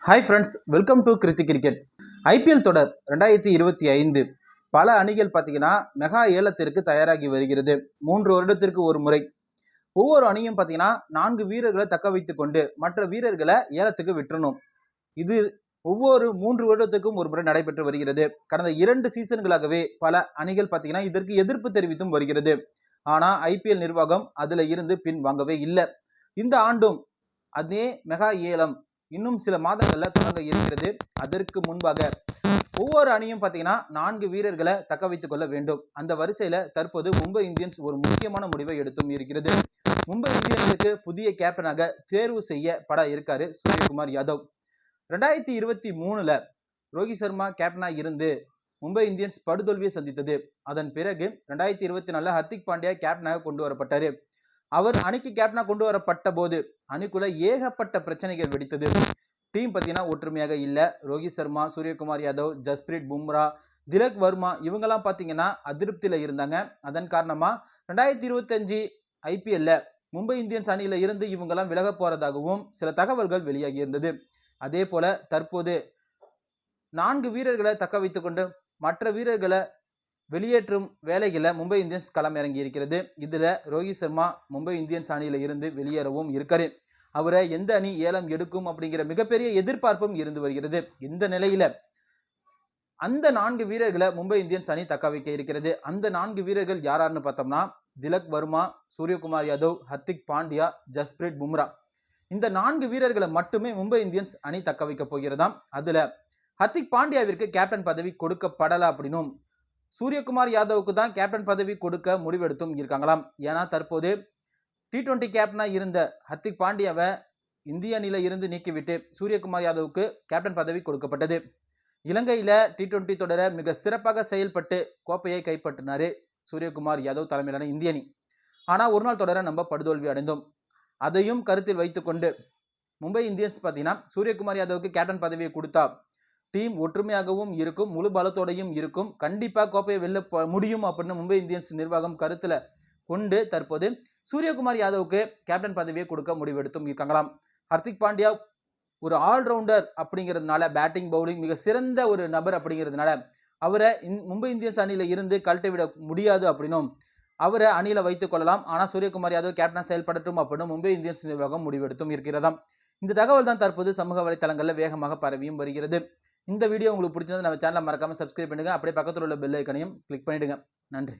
Hi friends, welcome to Kriti cricket. IPL தொடர் 2025 பல அணிகள் பார்த்தீங்கன்னா மெகா ஏலத்திற்கு தயாராகி வருகிறது. 3 வருடத்திற்கு ஒரு முறை ஒவ்வொரு அணியும் பார்த்தீங்கன்னா 4 வீரர்களை தக்க வைத்துக் கொண்டு மற்ற வீரர்களை ஏலத்துக்கு விட்டுறணும். இது ஒவ்வொரு 3 வருடத்துக்கும் ஒரு முறை நடைபெற்று வருகிறது. கடந்த 2 சீசன்களாகவே பல அணிகள் பார்த்தீங்கன்னா இதற்கு எதிர்ப்பு தெரிவித்தும் வருகிறது. ஆனால் ஐபிஎல் நிர்வாகம் அதுல இருந்து பின் வாங்கவே இல்லை. இந்த ஆண்டும் அதே மெகா ஏலம் இன்னும் சில மாதங்கள்ல தொடங்க இருக்கிறது. அதற்கு முன்பாக ஒவ்வொரு அணியும் பார்த்தீங்கன்னா 4 வீரர்களை தக்க வைத்துக் கொள்ள வேண்டும். அந்த வரிசையில தற்போது மும்பை இந்தியன்ஸ் ஒரு முக்கியமான முடிவை எடுத்தும் இருக்கிறது. மும்பை இந்தியன்ஸுக்கு புதிய கேப்டனாக தேர்வு செய்யப்பட இருக்காரு சூரியகுமார் யாதவ். 2023ல ரோஹித் சர்மா கேப்டனா இருந்து மும்பை இந்தியன்ஸ் படுதோல்வியை சந்தித்தது. அதன் பிறகு 2024 ஹர்திக் பாண்டியா கேப்டனாக கொண்டு வரப்பட்டாரு. அவர் அணிக்கு கேப்டனா கொண்டு வரப்பட்ட போது அணிக்குள்ள ஏகப்பட்ட பிரச்சனைகள் வெடித்தது. டீம் பார்த்தீங்கன்னா ஒற்றுமையாக இல்லை. ரோஹித் சர்மா, சூரியகுமார் யாதவ், ஜஸ்பிரீத் பும்ரா, திலக் வர்மா இவங்கெல்லாம் பார்த்தீங்கன்னா அதிருப்தியில் இருந்தாங்க. அதன் காரணமா 2025 ஐபிஎல்ல மும்பை இந்தியன்ஸ் அணியில இருந்து இவங்கெல்லாம் விலக போறதாகவும் சில தகவல்கள் வெளியாகி இருந்தது. அதே போல தற்போது 4 வீரர்களை தக்க வைத்துக் கொண்டு மற்ற வீரர்களை வெளியேற்றும் வேலைகளை மும்பை இந்தியன்ஸ் களம் இறங்கி இருக்கிறது. இதுல ரோஹித் சர்மா மும்பை இந்தியன்ஸ் அணியில இருந்து வெளியேறவும் இருக்காரு. அவரை எந்த அணி ஏலம் எடுக்கும் அப்படிங்கிற மிகப்பெரிய எதிர்பார்ப்பும் இருந்து வருகிறது. இந்த நிலையில அந்த 4 வீரர்களை மும்பை இந்தியன்ஸ் அணி தக்க வைக்க இருக்கிறது. அந்த 4 வீரர்கள் யாராருன்னு பார்த்தோம்னா திலக் வர்மா, சூரியகுமார் யாதவ், ஹர்திக் பாண்டியா, ஜஸ்பிரீத் பும்ரா. இந்த 4 வீரர்களை மட்டுமே மும்பை இந்தியன்ஸ் அணி தக்க வைக்க போகிறதாம். அதுல ஹர்திக் பாண்டியாவிற்கு கேப்டன் பதவி கொடுக்கப்படல அப்படின்னும் சூரியகுமார் யாதவுக்கு தான் கேப்டன் பதவி கொடுக்க முடிவெடுத்தும் இருக்காங்களாம். ஏன்னா தற்போது T20 கேப்டனா இருந்த ஹர்திக் பாண்டியாவை இந்திய அணியில இருந்து நீக்கிவிட்டு சூரியகுமார் யாதவுக்கு கேப்டன் பதவி கொடுக்கப்பட்டது. இலங்கையில T20 தொடர மிக சிறப்பாக செயல்பட்டு கோப்பையை கைப்பற்றினாரு சூரியகுமார் யாதவ் தலைமையிலான இந்திய அணி. ஆனா ஒரு நாள் தொடர நம்ம படுதோல்வி அடைந்தோம். அதையும் கருத்தில் வைத்துக்கொண்டு மும்பை இந்தியன்ஸ் பார்த்தீங்கன்னா சூரியகுமார் யாதவுக்கு கேப்டன் பதவியை கொடுத்தா டீம் ஒற்றுமையாகவும் இருக்கும், முழு பலத்தோடையும் இருக்கும், கண்டிப்பா கோப்பையை வெல்ல முடியும் அப்படின்னு மும்பை இந்தியன்ஸ் நிர்வாகம் கருத்துல கொண்டு தற்போது சூரியகுமார் யாதவுக்கு கேப்டன் பதவியை கொடுக்க முடிவெடுத்தும் இருக்காங்களாம். ஹர்திக் பாண்டியா ஒரு ஆல்ரவுண்டர் அப்படிங்கிறதுனால பேட்டிங் பவுலிங் மிக சிறந்த ஒரு நபர் அப்படிங்கிறதுனால அவரை மும்பை இந்தியன்ஸ் அணியில இருந்து கழட்டி விட முடியாது அப்படின்னும் அவரை அணியில வைத்துக் கொள்ளலாம். ஆனால் சூரியகுமார் யாதவ் கேப்டனா செயல்படட்டும் அப்படின்னு மும்பை இந்தியன்ஸ் நிர்வாகம் முடிவெடுத்தும் இருக்கிறதாம். இந்த தகவல் தான் தற்போது சமூக வலைத்தளங்களில் வேகமாக பரவியும் வருகிறது. இந்த வீடியோ உங்களுக்கு பிடிச்சிருந்தா நம்ம சேனலை மறக்காம சப்ஸ்கிரைப் பண்ணுங்க. அப்படியே பக்கத்தில் உள்ள பெல் ஐக்கனையும் கிளிக் பண்ணிடுங்க. நன்றி.